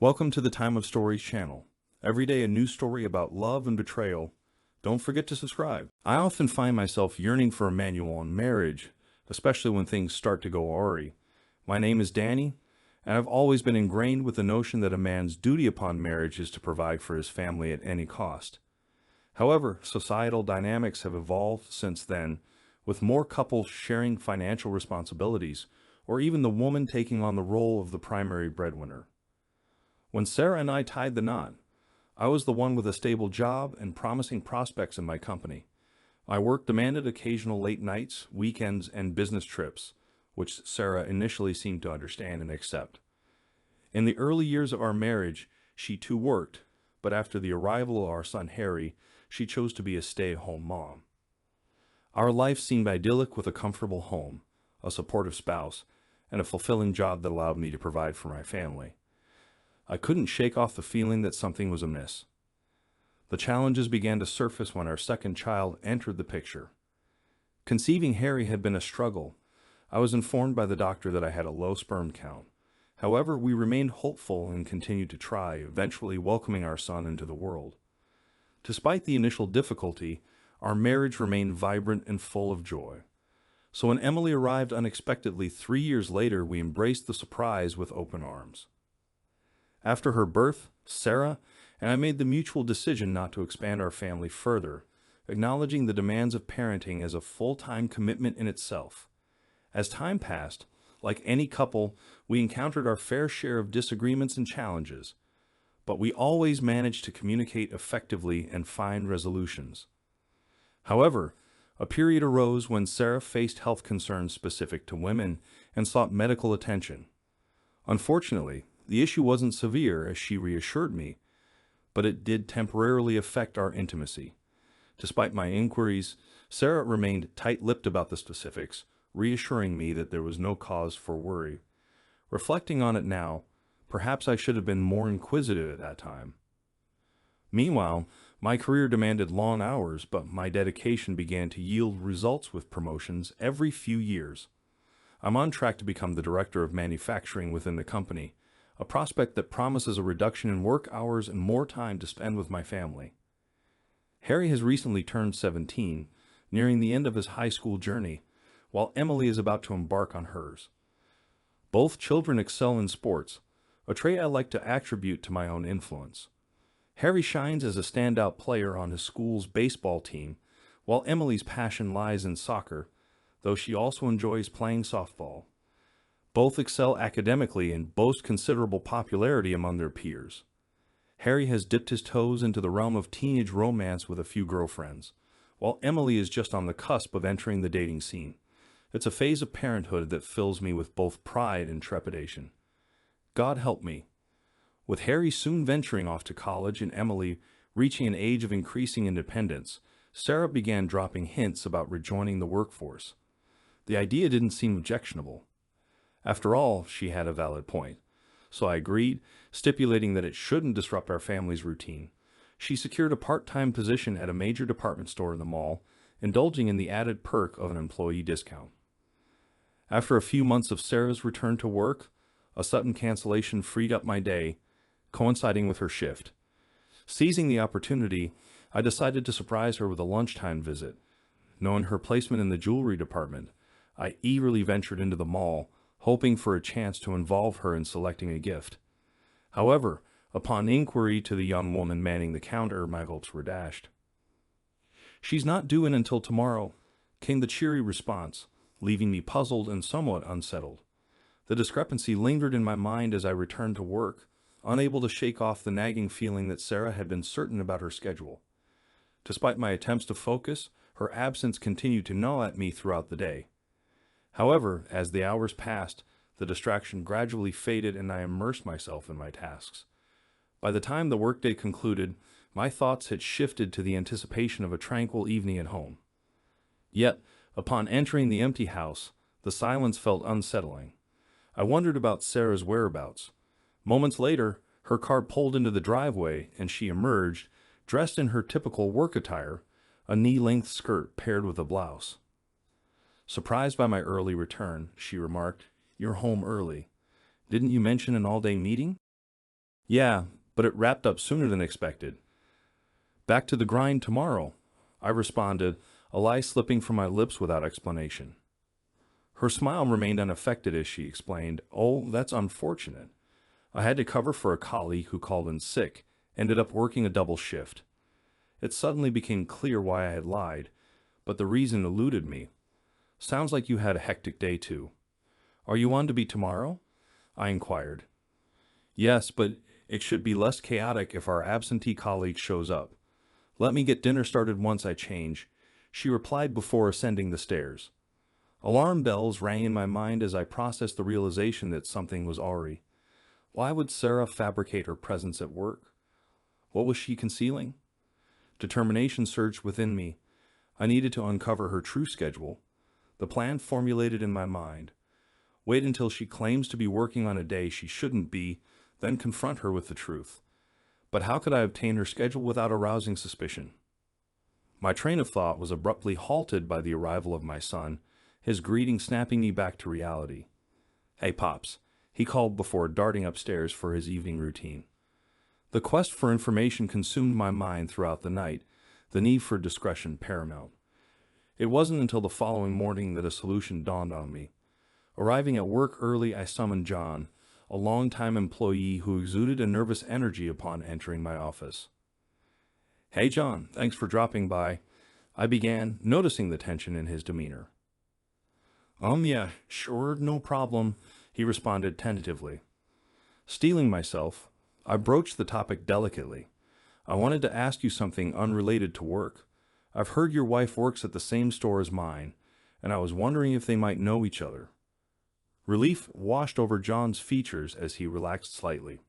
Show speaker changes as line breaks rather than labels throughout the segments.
Welcome to the Time of Stories channel. Every day a new story about love and betrayal. Don't forget to subscribe. I often find myself yearning for a manual on marriage, especially when things start to go awry. My name is Danny, and I've always been ingrained with the notion that a man's duty upon marriage is to provide for his family at any cost. However, societal dynamics have evolved since then, with more couples sharing financial responsibilities, or even the woman taking on the role of the primary breadwinner. When Sarah and I tied the knot, I was the one with a stable job and promising prospects in my company. My work demanded occasional late nights, weekends, and business trips, which Sarah initially seemed to understand and accept. In the early years of our marriage, she too worked, but after the arrival of our son Harry, she chose to be a stay-at-home mom. Our life seemed idyllic with a comfortable home, a supportive spouse, and a fulfilling job that allowed me to provide for my family. I couldn't shake off the feeling that something was amiss. The challenges began to surface when our second child entered the picture. Conceiving Harry had been a struggle. I was informed by the doctor that I had a low sperm count. However, we remained hopeful and continued to try, eventually welcoming our son into the world. Despite the initial difficulty, our marriage remained vibrant and full of joy. So when Emily arrived unexpectedly 3 years later, we embraced the surprise with open arms. After her birth, Sarah and I made the mutual decision not to expand our family further, acknowledging the demands of parenting as a full-time commitment in itself. As time passed, like any couple, we encountered our fair share of disagreements and challenges, but we always managed to communicate effectively and find resolutions. However, a period arose when Sarah faced health concerns specific to women and sought medical attention. Unfortunately, the issue wasn't severe, as she reassured me, but it did temporarily affect our intimacy. Despite my inquiries, Sarah remained tight-lipped about the specifics, reassuring me that there was no cause for worry. Reflecting on it now, perhaps I should have been more inquisitive at that time. Meanwhile, my career demanded long hours, but my dedication began to yield results with promotions every few years. I'm on track to become the director of manufacturing within the company, a prospect that promises a reduction in work hours and more time to spend with my family. Harry has recently turned 17, nearing the end of his high school journey, while Emily is about to embark on hers. Both children excel in sports, a trait I like to attribute to my own influence. Harry shines as a standout player on his school's baseball team, while Emily's passion lies in soccer, though she also enjoys playing softball. Both excel academically and boast considerable popularity among their peers. Harry has dipped his toes into the realm of teenage romance with a few girlfriends, while Emily is just on the cusp of entering the dating scene. It's a phase of parenthood that fills me with both pride and trepidation. God help me. With Harry soon venturing off to college and Emily reaching an age of increasing independence, Sarah began dropping hints about rejoining the workforce. The idea didn't seem objectionable. After all, she had a valid point, so I agreed, stipulating that it shouldn't disrupt our family's routine. She secured a part-time position at a major department store in the mall, indulging in the added perk of an employee discount. After a few months of Sarah's return to work, a sudden cancellation freed up my day, coinciding with her shift. Seizing the opportunity, I decided to surprise her with a lunchtime visit. Knowing her placement in the jewelry department, I eagerly ventured into the mall, hoping for a chance to involve her in selecting a gift. However, upon inquiry to the young woman manning the counter, my hopes were dashed. "She's not due in until tomorrow," came the cheery response, leaving me puzzled and somewhat unsettled. The discrepancy lingered in my mind as I returned to work, unable to shake off the nagging feeling that Sarah had been certain about her schedule. Despite my attempts to focus, her absence continued to gnaw at me throughout the day. However, as the hours passed, the distraction gradually faded and I immersed myself in my tasks. By the time the workday concluded, my thoughts had shifted to the anticipation of a tranquil evening at home. Yet, upon entering the empty house, the silence felt unsettling. I wondered about Sarah's whereabouts. Moments later, her car pulled into the driveway and she emerged, dressed in her typical work attire, a knee-length skirt paired with a blouse. Surprised by my early return, she remarked, "You're home early. Didn't you mention an all-day meeting?" Yeah, but it wrapped up sooner than expected. Back to the grind tomorrow, I responded, a lie slipping from my lips without explanation. Her smile remained unaffected as she explained, "Oh, that's unfortunate. I had to cover for a colleague who called in sick, ended up working a double shift." It suddenly became clear why I had lied, but the reason eluded me. "Sounds like you had a hectic day too. Are you on to be tomorrow?" I inquired. "Yes, but it should be less chaotic if our absentee colleague shows up. Let me get dinner started once I change," she replied before ascending the stairs. Alarm bells rang in my mind as I processed the realization that something was awry. Why would Sarah fabricate her presence at work? What was she concealing? Determination surged within me. I needed to uncover her true schedule. The plan formulated in my mind. Wait until she claims to be working on a day she shouldn't be, then confront her with the truth. But how could I obtain her schedule without arousing suspicion? My train of thought was abruptly halted by the arrival of my son, his greeting snapping me back to reality. "Hey, Pops," he called before darting upstairs for his evening routine. The quest for information consumed my mind throughout the night, the need for discretion paramount. It wasn't until the following morning that a solution dawned on me. Arriving at work early, I summoned John, a longtime employee who exuded a nervous energy upon entering my office. "Hey, John, thanks for dropping by," I began, noticing the tension in his demeanor. Yeah, sure, no problem," he responded tentatively. Steeling myself, I broached the topic delicately. "I wanted to ask you something unrelated to work. I've heard your wife works at the same store as mine, and I was wondering if they might know each other." Relief washed over John's features as he relaxed slightly.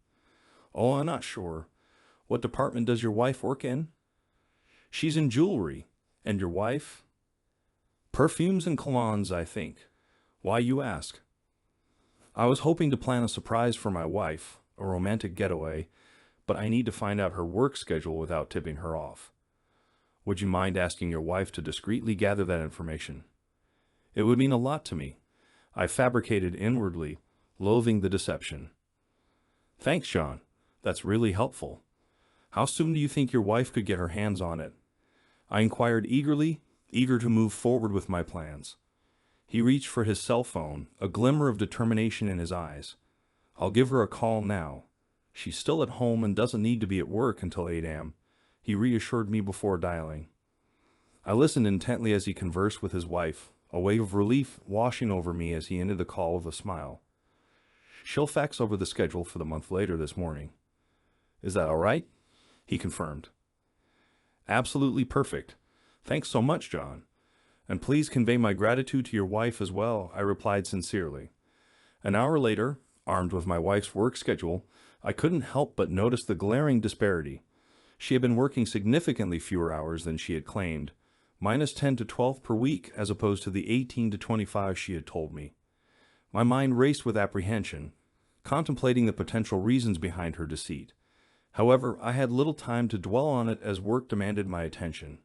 "Oh, I'm not sure. What department does your wife work in?" "She's in jewelry. And your wife?" "Perfumes and colognes, I think. Why, you ask?" "I was hoping to plan a surprise for my wife, a romantic getaway, but I need to find out her work schedule without tipping her off." "Would you mind asking your wife to discreetly gather that information?" "It would mean a lot to me." I fabricated inwardly, loathing the deception. "Thanks, John. That's really helpful. How soon do you think your wife could get her hands on it?" I inquired eagerly, eager to move forward with my plans. He reached for his cell phone, a glimmer of determination in his eyes. "I'll give her a call now. She's still at home and doesn't need to be at work until 8 a.m., he reassured me before dialing. I listened intently as he conversed with his wife, a wave of relief washing over me as he ended the call with a smile. "She'll fax over the schedule for the month later this morning." "Is that all right?" he confirmed. "Absolutely perfect. Thanks so much, John. And please convey my gratitude to your wife as well," I replied sincerely. An hour later, armed with my wife's work schedule, I couldn't help but notice the glaring disparity. She had been working significantly fewer hours than she had claimed, minus 10 to 12 per week as opposed to the 18 to 25 she had told me. My mind raced with apprehension, contemplating the potential reasons behind her deceit. However, I had little time to dwell on it as work demanded my attention.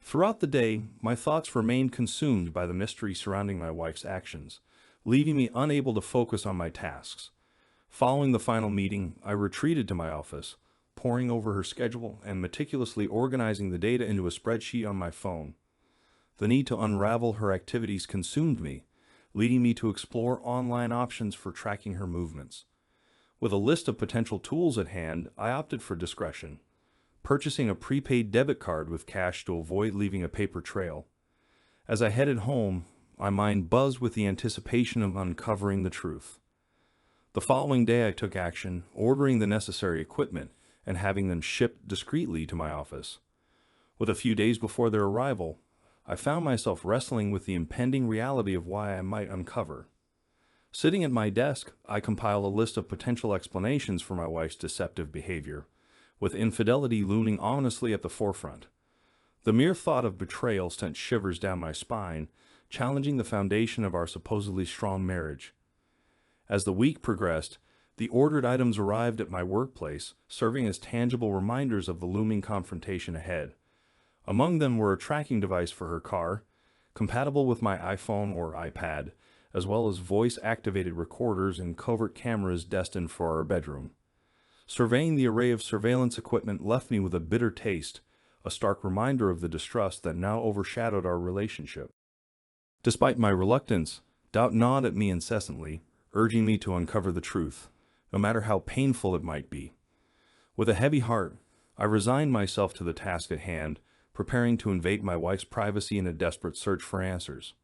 Throughout the day, my thoughts remained consumed by the mystery surrounding my wife's actions, leaving me unable to focus on my tasks. Following the final meeting, I retreated to my office, poring over her schedule and meticulously organizing the data into a spreadsheet on my phone. The need to unravel her activities consumed me, leading me to explore online options for tracking her movements. With a list of potential tools at hand, I opted for discretion, purchasing a prepaid debit card with cash to avoid leaving a paper trail. As I headed home, my mind buzzed with the anticipation of uncovering the truth. The following day I took action, ordering the necessary equipment and having them shipped discreetly to my office. With a few days before their arrival, I found myself wrestling with the impending reality of why I might uncover. Sitting at my desk, I compiled a list of potential explanations for my wife's deceptive behavior, with infidelity looming ominously at the forefront. The mere thought of betrayal sent shivers down my spine, challenging the foundation of our supposedly strong marriage. As the week progressed, the ordered items arrived at my workplace, serving as tangible reminders of the looming confrontation ahead. Among them were a tracking device for her car, compatible with my iPhone or iPad, as well as voice-activated recorders and covert cameras destined for our bedroom. Surveying the array of surveillance equipment left me with a bitter taste, a stark reminder of the distrust that now overshadowed our relationship. Despite my reluctance, doubt gnawed at me incessantly, urging me to uncover the truth, no matter how painful it might be. With a heavy heart, I resigned myself to the task at hand, preparing to invade my wife's privacy in a desperate search for answers.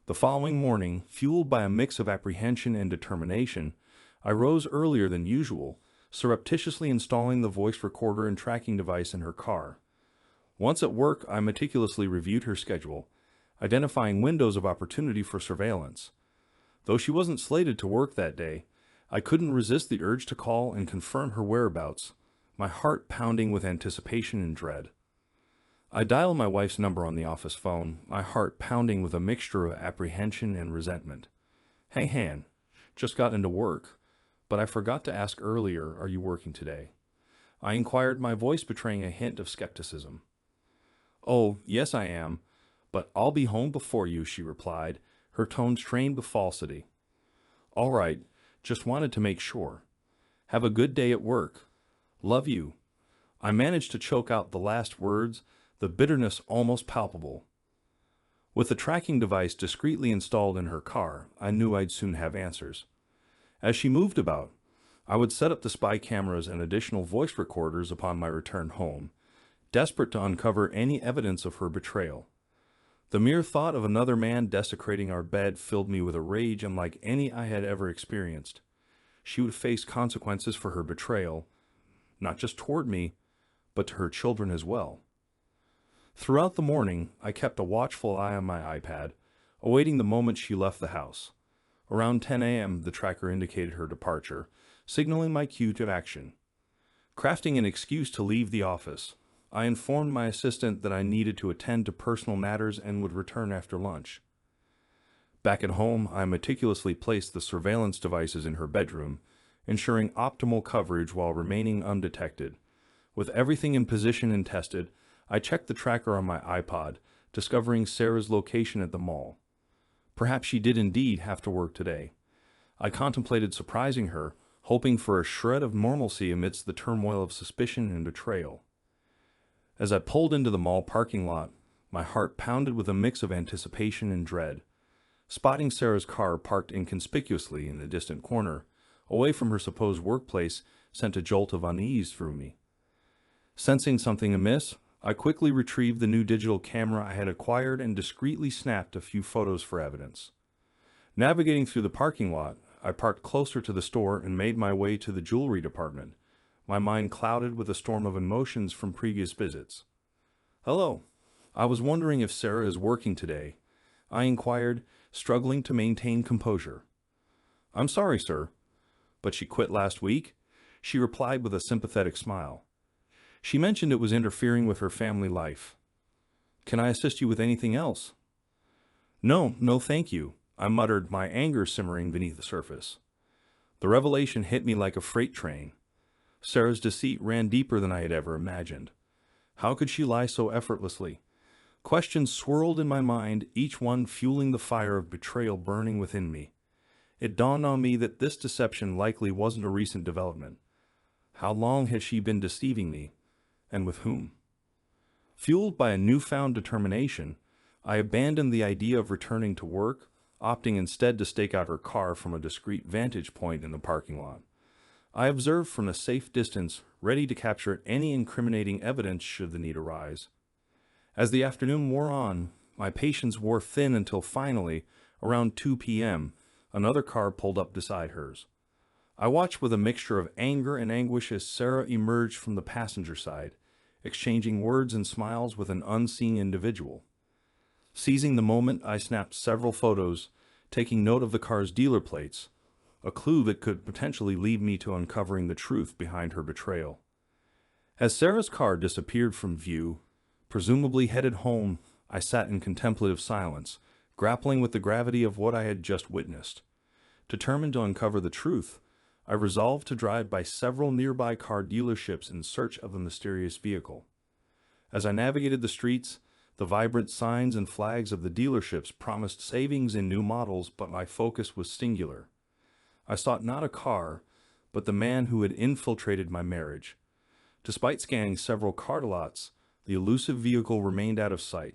The following morning, fueled by a mix of apprehension and determination, I rose earlier than usual, surreptitiously installing the voice recorder and tracking device in her car. Once at work, I meticulously reviewed her schedule, identifying windows of opportunity for surveillance. Though she wasn't slated to work that day, I couldn't resist the urge to call and confirm her whereabouts, my heart pounding with anticipation and dread. I dialed my wife's number on the office phone, my heart pounding with a mixture of apprehension and resentment. "Hey, Han, just got into work, but I forgot to ask earlier, are you working today?" I inquired, my voice betraying a hint of skepticism. "Oh, yes I am, but I'll be home before you," she replied, her tone strained with falsity. "All right, just wanted to make sure. Have a good day at work. Love you." I managed to choke out the last words, the bitterness almost palpable. With the tracking device discreetly installed in her car, I knew I'd soon have answers. As she moved about, I would set up the spy cameras and additional voice recorders upon my return home, desperate to uncover any evidence of her betrayal. The mere thought of another man desecrating our bed filled me with a rage unlike any I had ever experienced. She would face consequences for her betrayal, not just toward me, but to her children as well. Throughout the morning, I kept a watchful eye on my iPad, awaiting the moment she left the house. Around 10 a.m., the tracker indicated her departure, signaling my cue to action. Crafting an excuse to leave the office, I informed my assistant that I needed to attend to personal matters and would return after lunch. Back at home, I meticulously placed the surveillance devices in her bedroom, ensuring optimal coverage while remaining undetected. With everything in position and tested, I checked the tracker on my iPod, discovering Sarah's location at the mall. Perhaps she did indeed have to work today. I contemplated surprising her, hoping for a shred of normalcy amidst the turmoil of suspicion and betrayal. As I pulled into the mall parking lot, my heart pounded with a mix of anticipation and dread. Spotting Sarah's car parked inconspicuously in a distant corner, away from her supposed workplace, sent a jolt of unease through me. Sensing something amiss, I quickly retrieved the new digital camera I had acquired and discreetly snapped a few photos for evidence. Navigating through the parking lot, I parked closer to the store and made my way to the jewelry department, my mind clouded with a storm of emotions from previous visits. "Hello. I was wondering if Sarah is working today," I inquired, struggling to maintain composure. "I'm sorry, sir, but she quit last week," she replied with a sympathetic smile. "She mentioned it was interfering with her family life. Can I assist you with anything else?" No, thank you," I muttered, my anger simmering beneath the surface. The revelation hit me like a freight train. Sarah's deceit ran deeper than I had ever imagined. How could she lie so effortlessly? Questions swirled in my mind, each one fueling the fire of betrayal burning within me. It dawned on me that this deception likely wasn't a recent development. How long had she been deceiving me? And with whom? Fueled by a newfound determination, I abandoned the idea of returning to work, opting instead to stake out her car from a discreet vantage point in the parking lot. I observed from a safe distance, ready to capture any incriminating evidence should the need arise. As the afternoon wore on, my patience wore thin until finally, around 2 p.m., another car pulled up beside hers. I watched with a mixture of anger and anguish as Sarah emerged from the passenger side, exchanging words and smiles with an unseen individual. Seizing the moment, I snapped several photos, taking note of the car's dealer plates, a clue that could potentially lead me to uncovering the truth behind her betrayal. As Sarah's car disappeared from view, presumably headed home, I sat in contemplative silence, grappling with the gravity of what I had just witnessed. Determined to uncover the truth, I resolved to drive by several nearby car dealerships in search of the mysterious vehicle. As I navigated the streets, the vibrant signs and flags of the dealerships promised savings in new models, but my focus was singular. I sought not a car, but the man who had infiltrated my marriage. Despite scanning several car lots, the elusive vehicle remained out of sight.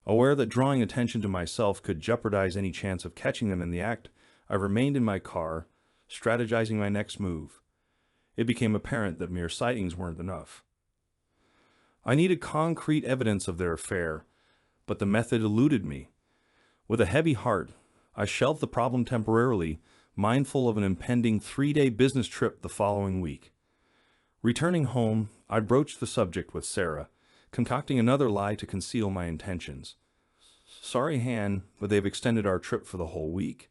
Aware that drawing attention to myself could jeopardize any chance of catching them in the act, I remained in my car, strategizing my next move. It became apparent that mere sightings weren't enough. I needed concrete evidence of their affair, but the method eluded me. With a heavy heart, I shelved the problem temporarily, mindful of an impending 3-day business trip the following week. Returning home, I broached the subject with Sarah, concocting another lie to conceal my intentions. Sorry, Han, but they've extended our trip for the whole week.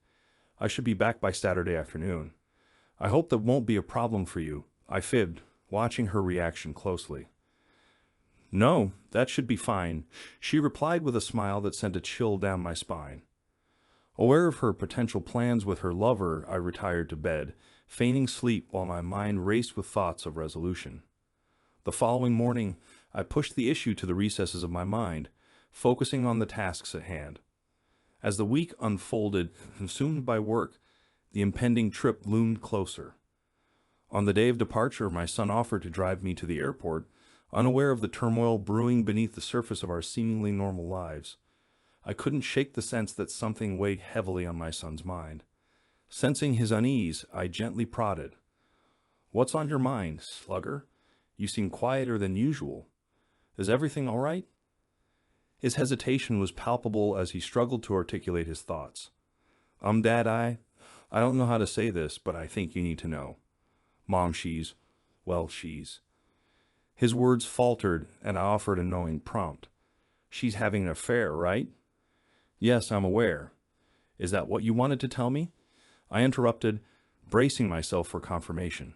I should be back by Saturday afternoon. I hope that won't be a problem for you, I fibbed, watching her reaction closely. No, that should be fine, she replied with a smile that sent a chill down my spine. Aware of her potential plans with her lover, I retired to bed, feigning sleep while my mind raced with thoughts of resolution. The following morning, I pushed the issue to the recesses of my mind, focusing on the tasks at hand. As the week unfolded, consumed by work, the impending trip loomed closer. On the day of departure, my son offered to drive me to the airport, unaware of the turmoil brewing beneath the surface of our seemingly normal lives. I couldn't shake the sense that something weighed heavily on my son's mind. Sensing his unease, I gently prodded. "What's on your mind, slugger? You seem quieter than usual. Is everything all right?" His hesitation was palpable as he struggled to articulate his thoughts. Dad, I don't know how to say this, but I think you need to know. Mom, she's. His words faltered, and I offered a knowing prompt. She's having an affair, right? Yes, I'm aware. Is that what you wanted to tell me? I interrupted, bracing myself for confirmation.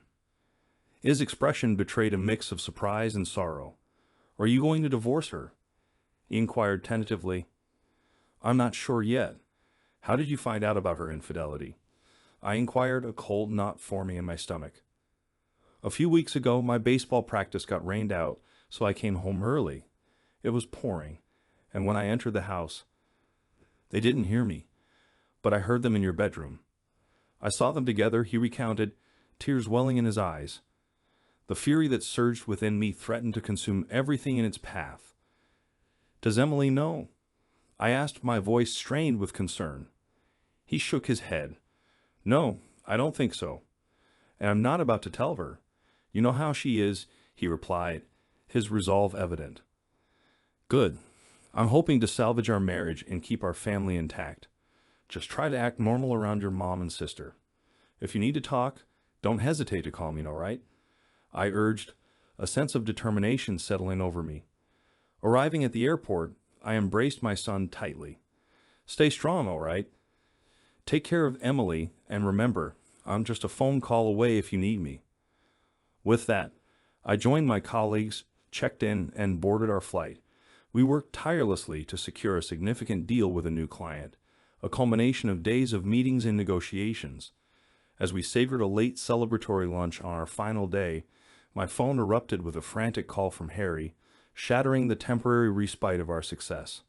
His expression betrayed a mix of surprise and sorrow. Are you going to divorce her? He inquired tentatively. I'm not sure yet. How did you find out about her infidelity? I inquired, a cold knot forming in my stomach. A few weeks ago, my baseball practice got rained out, so I came home early. It was pouring, and when I entered the house, they didn't hear me, but I heard them in your bedroom. I saw them together, he recounted, tears welling in his eyes. The fury that surged within me threatened to consume everything in its path. Does Emily know? I asked, my voice strained with concern. He shook his head. No, I don't think so. And I'm not about to tell her. You know how she is, he replied, his resolve evident. Good. I'm hoping to salvage our marriage and keep our family intact. Just try to act normal around your mom and sister. If you need to talk, don't hesitate to call me, all right? I urged, a sense of determination settling over me. Arriving at the airport, I embraced my son tightly. Stay strong, all right? Take care of Emily, and remember, I'm just a phone call away if you need me. With that, I joined my colleagues, checked in, and boarded our flight. We worked tirelessly to secure a significant deal with a new client, a culmination of days of meetings and negotiations. As we savored a late celebratory lunch on our final day, my phone erupted with a frantic call from Harry, shattering the temporary respite of our success.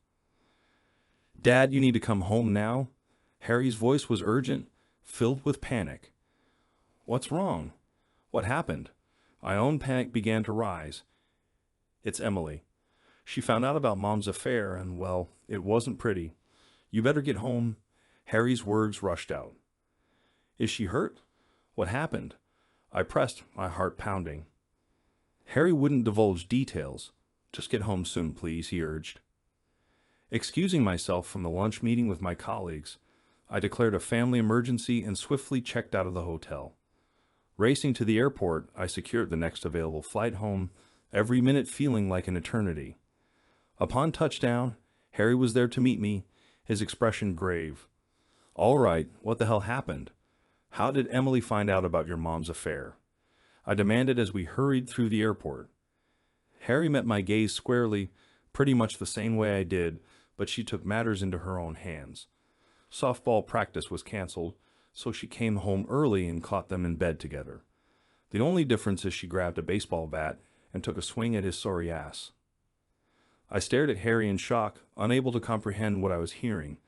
Dad, you need to come home now. Harry's voice was urgent, filled with panic. What's wrong? What happened? My own panic began to rise. It's Emily. She found out about Mom's affair, and, well, it wasn't pretty. You better get home. Harry's words rushed out. Is she hurt? What happened? I pressed, my heart pounding. Harry wouldn't divulge details. Just get home soon, please, he urged. Excusing myself from the lunch meeting with my colleagues, I declared a family emergency and swiftly checked out of the hotel. Racing to the airport, I secured the next available flight home, every minute feeling like an eternity. Upon touchdown, Harry was there to meet me, his expression grave. All right, what the hell happened? How did Emily find out about your mom's affair? I demanded as we hurried through the airport. Harry met my gaze squarely, pretty much the same way I did, but she took matters into her own hands. Softball practice was canceled, so she came home early and caught them in bed together. The only difference is she grabbed a baseball bat and took a swing at his sorry ass. I stared at Harry in shock, unable to comprehend what I was hearing,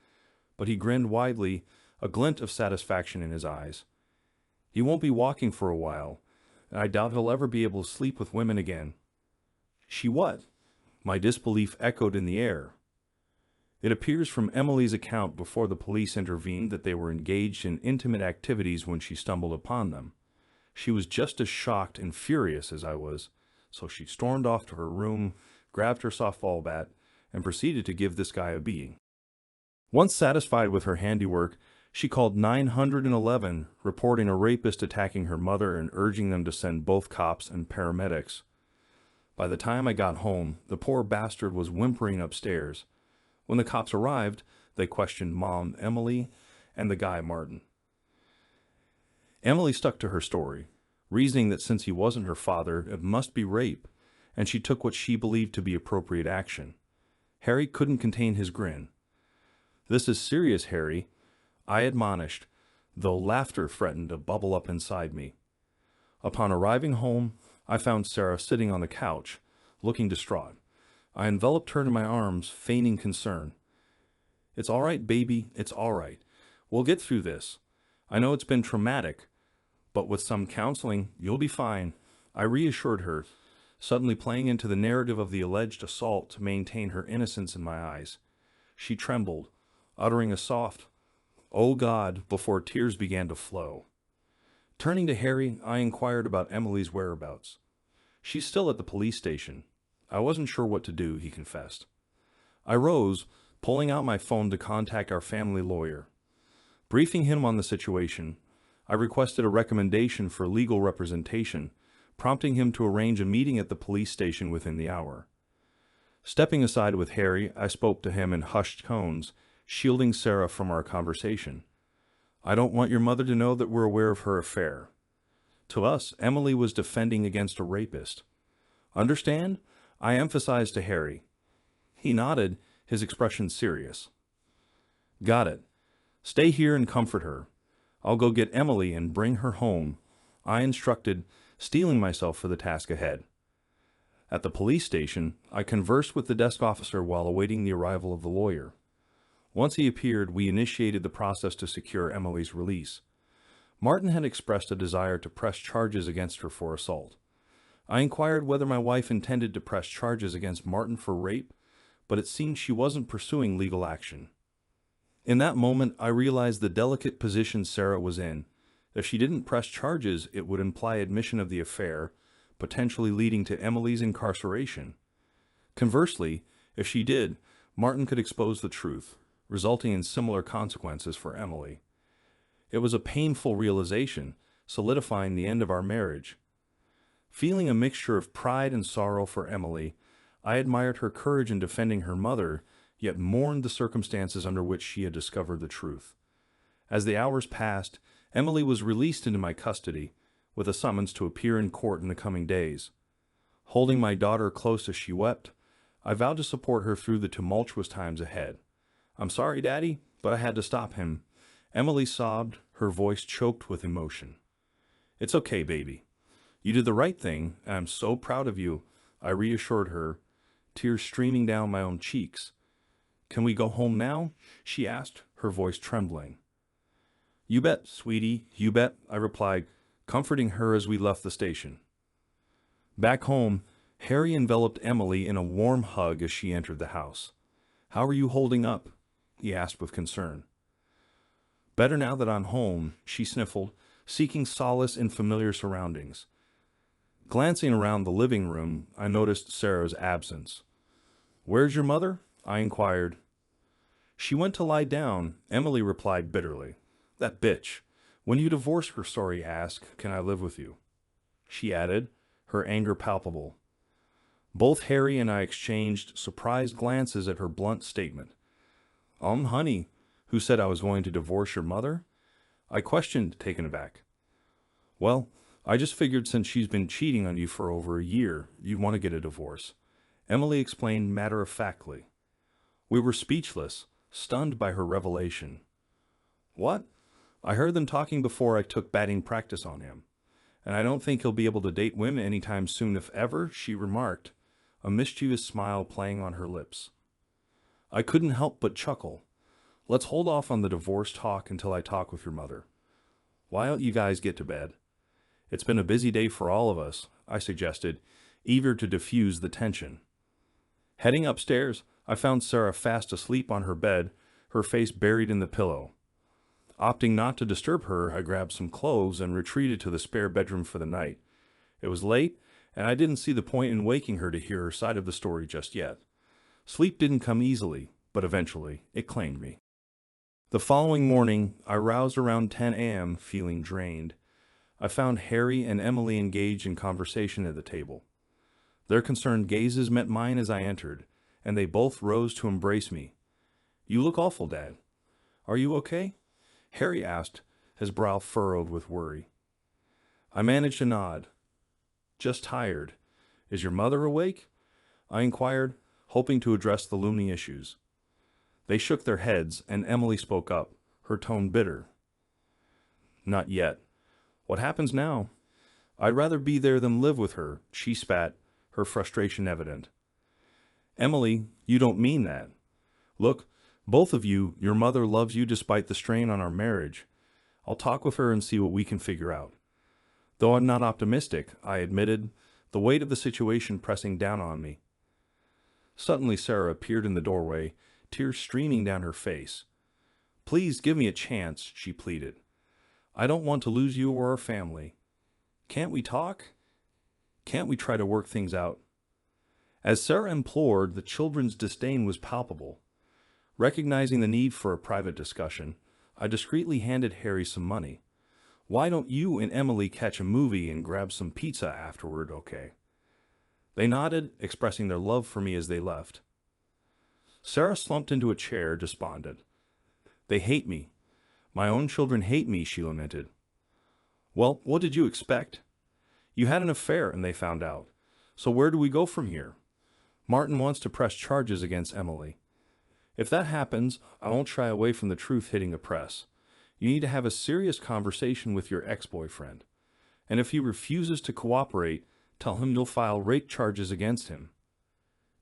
but he grinned widely, a glint of satisfaction in his eyes. He won't be walking for a while, and I doubt he'll ever be able to sleep with women again." "She what?" My disbelief echoed in the air. It appears from Emily's account before the police intervened that they were engaged in intimate activities when she stumbled upon them. She was just as shocked and furious as I was, so she stormed off to her room, grabbed her softball bat, and proceeded to give this guy a beating. Once satisfied with her handiwork, she called 911, reporting a rapist attacking her mother and urging them to send both cops and paramedics. By the time I got home, the poor bastard was whimpering upstairs. When the cops arrived, they questioned Mom, Emily, and the guy, Martin. Emily stuck to her story, reasoning that since he wasn't her father, it must be rape, and she took what she believed to be appropriate action. Harry couldn't contain his grin. "This is serious, Harry," I admonished, though laughter threatened to bubble up inside me. Upon arriving home, I found Sarah sitting on the couch, looking distraught. I enveloped her in my arms, feigning concern. "It's all right, baby, it's all right. We'll get through this. I know it's been traumatic, but with some counseling, you'll be fine," I reassured her, suddenly playing into the narrative of the alleged assault to maintain her innocence in my eyes. She trembled, uttering a soft, "Oh God," before tears began to flow. Turning to Harry, I inquired about Emily's whereabouts. "She's still at the police station. I wasn't sure what to do," he confessed. I rose, pulling out my phone to contact our family lawyer. Briefing him on the situation, I requested a recommendation for legal representation, prompting him to arrange a meeting at the police station within the hour. Stepping aside with Harry, I spoke to him in hushed tones, shielding Sarah from our conversation. "I don't want your mother to know that we're aware of her affair." To us, Emily was defending against a rapist. "Understand?" I emphasized to Harry. He nodded, his expression serious. "Got it. Stay here and comfort her. I'll go get Emily and bring her home," I instructed, steeling myself for the task ahead. At the police station, I conversed with the desk officer while awaiting the arrival of the lawyer. Once he appeared, we initiated the process to secure Emily's release. Martin had expressed a desire to press charges against her for assault. I inquired whether my wife intended to press charges against Martin for rape, but it seemed she wasn't pursuing legal action. In that moment, I realized the delicate position Sarah was in. If she didn't press charges, it would imply admission of the affair, potentially leading to Emily's incarceration. Conversely, if she did, Martin could expose the truth, resulting in similar consequences for Emily. It was a painful realization, solidifying the end of our marriage. Feeling a mixture of pride and sorrow for Emily, I admired her courage in defending her mother, yet mourned the circumstances under which she had discovered the truth. As the hours passed, Emily was released into my custody, with a summons to appear in court in the coming days. Holding my daughter close as she wept, I vowed to support her through the tumultuous times ahead. "I'm sorry, Daddy, but I had to stop him." Emily sobbed, her voice choked with emotion. "It's okay, baby. You did the right thing, and I'm so proud of you," I reassured her, tears streaming down my own cheeks. "Can we go home now?" she asked, her voice trembling. "You bet, sweetie, you bet," I replied, comforting her as we left the station. Back home, Harry enveloped Emily in a warm hug as she entered the house. "How are you holding up?" he asked with concern. "Better now that I'm home," she sniffled, seeking solace in familiar surroundings. Glancing around the living room, I noticed Sarah's absence. "Where's your mother?" I inquired. "She went to lie down," Emily replied bitterly. "That bitch. When you divorce her, sorry ask, can I live with you?" she added, her anger palpable. Both Harry and I exchanged surprised glances at her blunt statement. Honey, who said I was going to divorce your mother?" I questioned, taken aback. "Well, I just figured since she's been cheating on you for over a year, you'd want to get a divorce," Emily explained matter-of-factly. We were speechless, stunned by her revelation. "What? I heard them talking before I took batting practice on him. And I don't think he'll be able to date women anytime soon if ever," she remarked, a mischievous smile playing on her lips. I couldn't help but chuckle. "Let's hold off on the divorce talk until I talk with your mother." Why don't you guys get to bed? It's been a busy day for all of us, I suggested, eager to diffuse the tension. Heading upstairs, I found Sarah fast asleep on her bed, her face buried in the pillow. Opting not to disturb her, I grabbed some clothes and retreated to the spare bedroom for the night. It was late, and I didn't see the point in waking her to hear her side of the story just yet. Sleep didn't come easily, but eventually it claimed me. The following morning, I roused around 10 a.m. feeling drained. I found Harry and Emily engaged in conversation at the table. Their concerned gazes met mine as I entered, and they both rose to embrace me. "You look awful, Dad. Are you okay?" Harry asked, his brow furrowed with worry. I managed to nod. "Just tired. Is your mother awake?" I inquired, hoping to address the looming issues. They shook their heads, and Emily spoke up, her tone bitter. "Not yet. What happens now? I'd rather be there than live with her," she spat, her frustration evident. "Emily, you don't mean that. Look, both of you, your mother loves you despite the strain on our marriage. I'll talk with her and see what we can figure out." Though I'm not optimistic, I admitted, the weight of the situation pressing down on me. Suddenly Sarah appeared in the doorway, tears streaming down her face. "Please give me a chance," she pleaded. "I don't want to lose you or our family. Can't we talk? Can't we try to work things out?" As Sarah implored, the children's disdain was palpable. Recognizing the need for a private discussion, I discreetly handed Harry some money. "Why don't you and Emily catch a movie and grab some pizza afterward, okay?" They nodded, expressing their love for me as they left. Sarah slumped into a chair, despondent. "They hate me. My own children hate me," she lamented. "Well, what did you expect? You had an affair and they found out. So where do we go from here? Martin wants to press charges against Emily. If that happens, I won't shy away from the truth hitting the press. You need to have a serious conversation with your ex-boyfriend. And if he refuses to cooperate, tell him you'll file rape charges against him.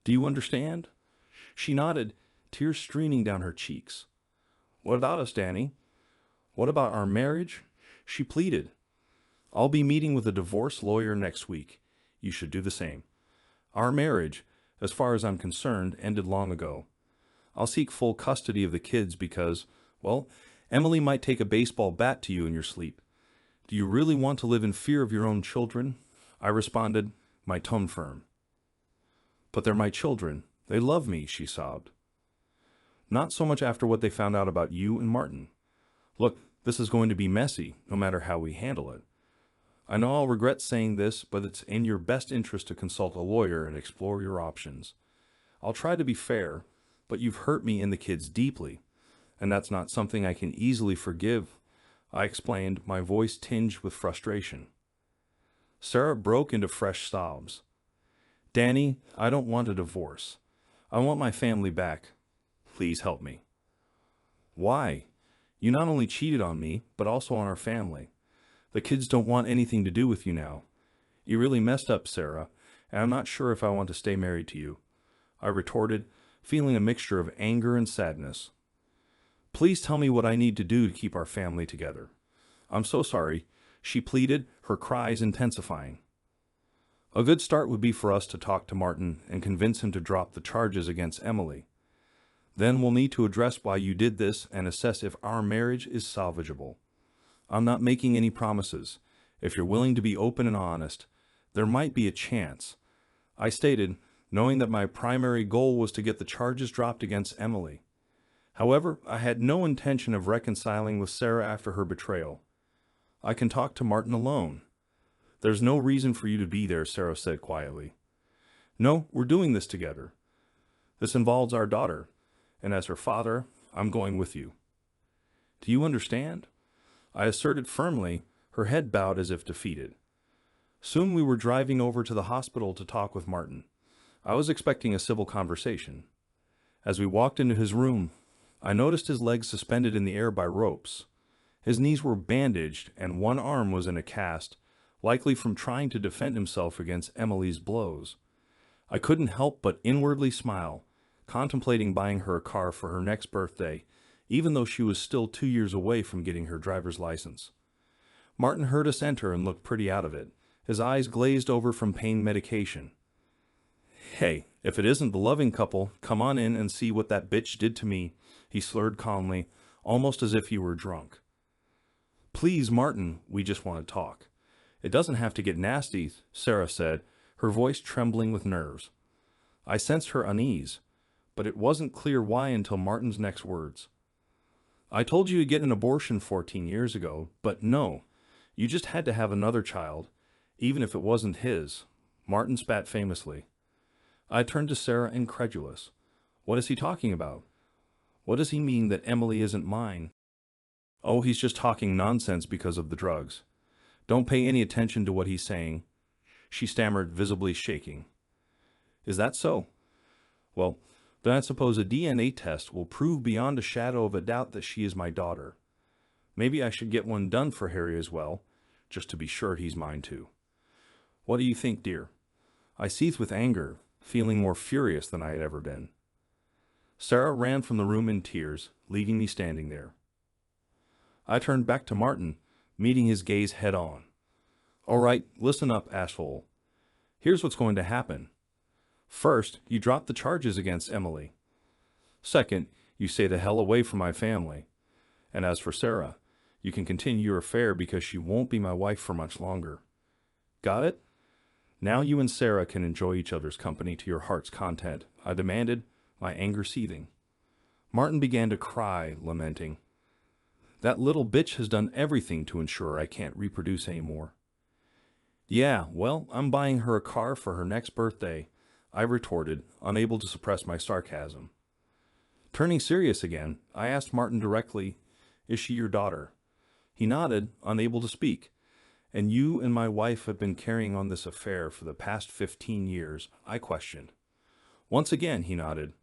Do you understand?" She nodded, tears streaming down her cheeks. "What about us, Danny? What about our marriage?" she pleaded. "I'll be meeting with a divorce lawyer next week. You should do the same. Our marriage, as far as I'm concerned, ended long ago. I'll seek full custody of the kids because, well, Emily might take a baseball bat to you in your sleep. Do you really want to live in fear of your own children?" I responded, my tone firm. "But they're my children. They love me," she sobbed. "Not so much after what they found out about you and Martin. Look, this is going to be messy, no matter how we handle it. I know I'll regret saying this, but it's in your best interest to consult a lawyer and explore your options. I'll try to be fair, but you've hurt me and the kids deeply, and that's not something I can easily forgive," I explained, my voice tinged with frustration. Sarah broke into fresh sobs. "Danny, I don't want a divorce. I want my family back. Please help me." "Why? You not only cheated on me, but also on our family. The kids don't want anything to do with you now. You really messed up, Sarah, and I'm not sure if I want to stay married to you," I retorted, feeling a mixture of anger and sadness. "Please tell me what I need to do to keep our family together. I'm so sorry," she pleaded, her cries intensifying. "A good start would be for us to talk to Martin and convince him to drop the charges against Emily. Then we'll need to address why you did this and assess if our marriage is salvageable. I'm not making any promises. If you're willing to be open and honest, there might be a chance," I stated, knowing that my primary goal was to get the charges dropped against Emily. However, I had no intention of reconciling with Sarah after her betrayal. "I can talk to Martin alone." "There's no reason for you to be there," Sarah said quietly. "No, we're doing this together. This involves our daughter, and as her father, I'm going with you. Do you understand?" I asserted firmly, her head bowed as if defeated. Soon we were driving over to the hospital to talk with Martin. I was expecting a civil conversation. As we walked into his room, I noticed his legs suspended in the air by ropes. His knees were bandaged, and one arm was in a cast, likely from trying to defend himself against Emily's blows. I couldn't help but inwardly smile, contemplating buying her a car for her next birthday, even though she was still 2 years away from getting her driver's license. Martin heard us enter and looked pretty out of it, his eyes glazed over from pain medication. "Hey, if it isn't the loving couple, come on in and see what that bitch did to me," he slurred calmly, almost as if he were drunk. "Please, Martin, we just want to talk. It doesn't have to get nasty," Sarah said, her voice trembling with nerves. I sensed her unease, but it wasn't clear why until Martin's next words. "I told you to get an abortion 14 years ago, but no, you just had to have another child, even if it wasn't his," Martin spat famously. I turned to Sarah, incredulous. What is he talking about? What does he mean that Emily isn't mine? Oh, he's just talking nonsense because of the drugs. Don't pay any attention to what he's saying, she stammered, visibly shaking. Is that so? Well, then I suppose a DNA test will prove beyond a shadow of a doubt that she is my daughter. Maybe I should get one done for Harry as well, just to be sure he's mine too. What do you think, dear? I seethed with anger, feeling more furious than I had ever been. Sarah ran from the room in tears, leaving me standing there. I turned back to Martin, meeting his gaze head on. "All right, listen up, asshole. Here's what's going to happen. First, you drop the charges against Emily. Second, you stay the hell away from my family. And as for Sarah, you can continue your affair because she won't be my wife for much longer. Got it? Now you and Sarah can enjoy each other's company to your heart's content," I demanded, my anger seething. Martin began to cry, lamenting. "That little bitch has done everything to ensure I can't reproduce anymore." "Yeah, well, I'm buying her a car for her next birthday," I retorted, unable to suppress my sarcasm. Turning serious again, I asked Martin directly, "Is she your daughter?" He nodded, unable to speak. "And you and my wife have been carrying on this affair for the past 15 years, I questioned. Once again, he nodded.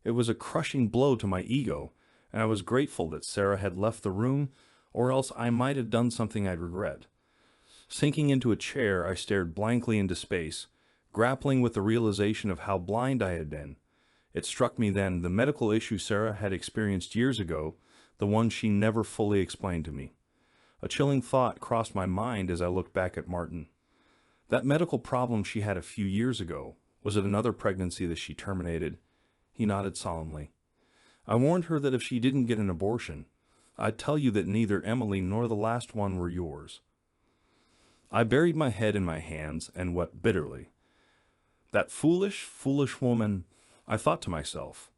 It was a crushing blow to my ego, and I was grateful that Sarah had left the room, or else I might have done something I'd regret. Sinking into a chair, I stared blankly into space, grappling with the realization of how blind I had been. It struck me then the medical issue Sarah had experienced years ago, the one she never fully explained to me. A chilling thought crossed my mind as I looked back at Martin. That medical problem she had a few years ago, was it another pregnancy that she terminated? He nodded solemnly. I warned her that if she didn't get an abortion, I'd tell you that neither Emily nor the last one were yours. I buried my head in my hands and wept bitterly. That foolish, foolish woman, I thought to myself.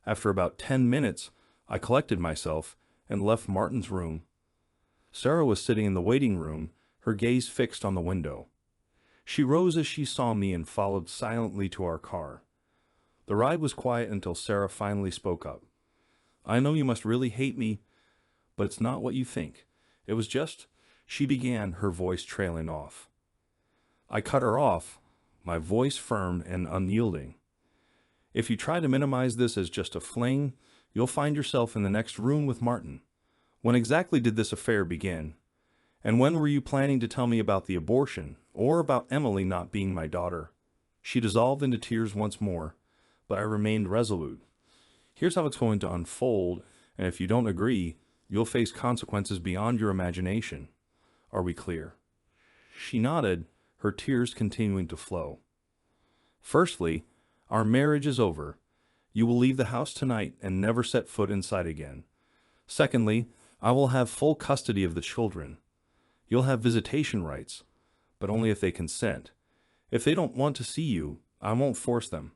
After about 10 minutes, I collected myself and left Martin's room. Sarah was sitting in the waiting room, her gaze fixed on the window. She rose as she saw me and followed silently to our car. The ride was quiet until Sarah finally spoke up. I know you must really hate me, but it's not what you think. It was just, she began, her voice trailing off. I cut her off, my voice firm and unyielding. If you try to minimize this as just a fling, you'll find yourself in the next room with Martin. When exactly did this affair begin? And when were you planning to tell me about the abortion, or about Emily not being my daughter? She dissolved into tears once more, but I remained resolute. Here's how it's going to unfold, and if you don't agree, you'll face consequences beyond your imagination. Are we clear? She nodded, her tears continuing to flow. Firstly, our marriage is over. You will leave the house tonight and never set foot inside again. Secondly, I will have full custody of the children. You'll have visitation rights, but only if they consent. If they don't want to see you, I won't force them.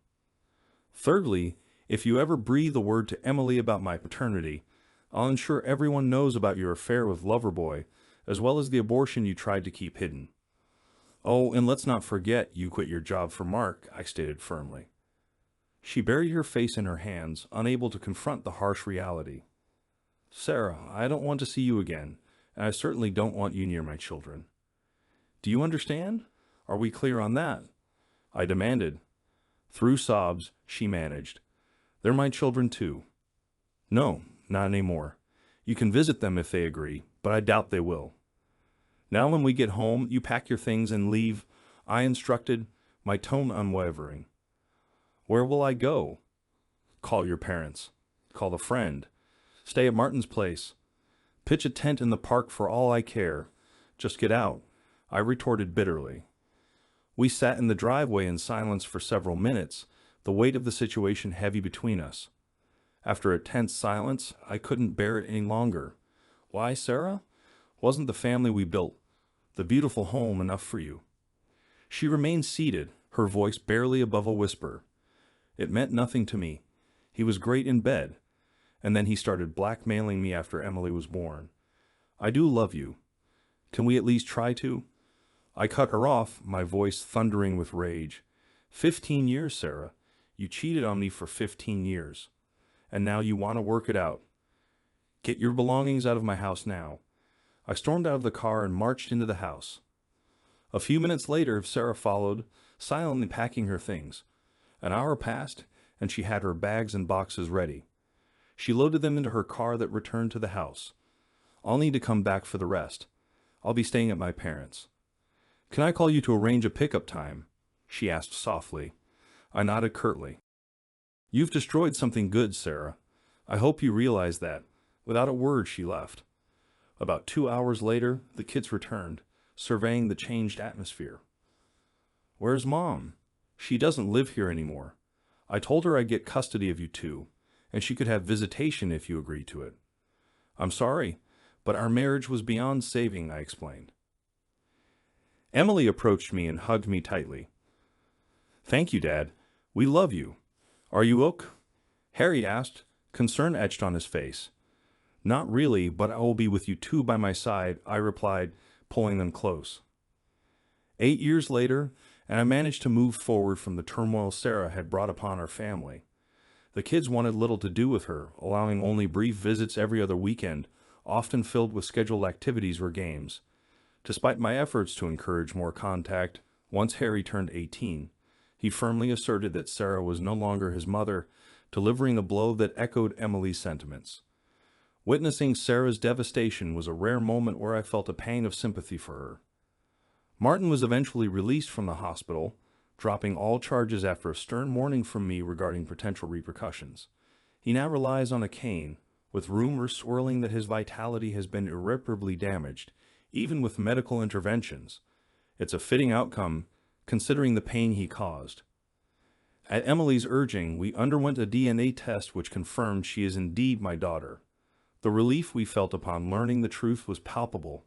Thirdly, if you ever breathe a word to Emily about my paternity, I'll ensure everyone knows about your affair with Loverboy, as well as the abortion you tried to keep hidden. Oh, and let's not forget you quit your job for Mark, I stated firmly. She buried her face in her hands, unable to confront the harsh reality. Sarah, I don't want to see you again, and I certainly don't want you near my children. Do you understand? Are we clear on that? I demanded. Through sobs, she managed. They're my children too. No, not anymore. You can visit them if they agree, but I doubt they will. Now when we get home, you pack your things and leave, I instructed, my tone unwavering. Where will I go? Call your parents. Call a friend. Stay at Martin's place. Pitch a tent in the park for all I care. Just get out, I retorted bitterly. We sat in the driveway in silence for several minutes, the weight of the situation heavy between us. After a tense silence, I couldn't bear it any longer. Why, Sarah? Wasn't the family we built, the beautiful home, enough for you? She remained seated, her voice barely above a whisper. It meant nothing to me. He was great in bed. And then he started blackmailing me after Emily was born. I do love you. Can we at least try to? I cut her off, my voice thundering with rage. 15 years, Sarah. You cheated on me for 15 years. And now you want to work it out. Get your belongings out of my house now. I stormed out of the car and marched into the house. A few minutes later, Sarah followed, silently packing her things. An hour passed, and she had her bags and boxes ready. She loaded them into her car that returned to the house. I'll need to come back for the rest. I'll be staying at my parents'. Can I call you to arrange a pickup time? She asked softly. I nodded curtly. You've destroyed something good, Sarah. I hope you realize that. Without a word, she left. About 2 hours later, the kids returned, surveying the changed atmosphere. Where's Mom? She doesn't live here anymore. I told her I'd get custody of you two, and she could have visitation if you agreed to it. I'm sorry, but our marriage was beyond saving, I explained. Emily approached me and hugged me tightly. Thank you, Dad. We love you. Are you ok? Harry asked, concern etched on his face. Not really, but I will be with you two by my side, I replied, pulling them close. 8 years later, and I managed to move forward from the turmoil Sarah had brought upon our family. The kids wanted little to do with her, allowing only brief visits every other weekend, often filled with scheduled activities or games. Despite my efforts to encourage more contact, once Harry turned 18, he firmly asserted that Sarah was no longer his mother, delivering a blow that echoed Emily's sentiments. Witnessing Sarah's devastation was a rare moment where I felt a pang of sympathy for her. Martin was eventually released from the hospital, dropping all charges after a stern warning from me regarding potential repercussions. He now relies on a cane, with rumors swirling that his vitality has been irreparably damaged, even with medical interventions. It's a fitting outcome, considering the pain he caused. At Emily's urging, we underwent a DNA test which confirmed she is indeed my daughter. The relief we felt upon learning the truth was palpable,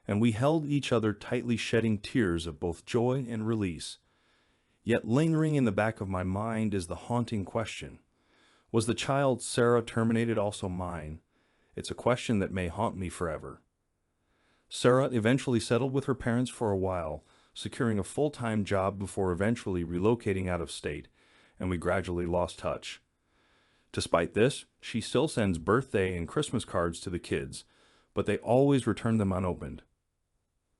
and we held each other tightly, shedding tears of both joy and release. Yet lingering in the back of my mind is the haunting question. Was the child Sarah terminated also mine? It's a question that may haunt me forever. Sarah eventually settled with her parents for a while, securing a full-time job before eventually relocating out of state, and we gradually lost touch. Despite this, she still sends birthday and Christmas cards to the kids, but they always return them unopened.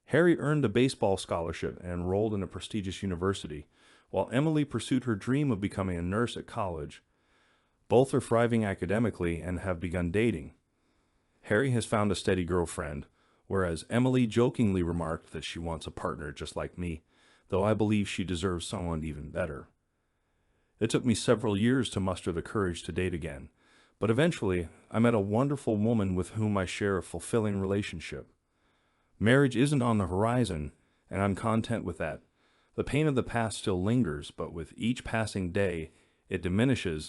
Harry earned a baseball scholarship and enrolled in a prestigious university, while Emily pursued her dream of becoming a nurse at college. Both are thriving academically and have begun dating. Harry has found a steady girlfriend, whereas Emily jokingly remarked that she wants a partner just like me, though I believe she deserves someone even better. It took me several years to muster the courage to date again, but eventually I met a wonderful woman with whom I share a fulfilling relationship. Marriage isn't on the horizon, and I'm content with that. The pain of the past still lingers, but with each passing day, it diminishes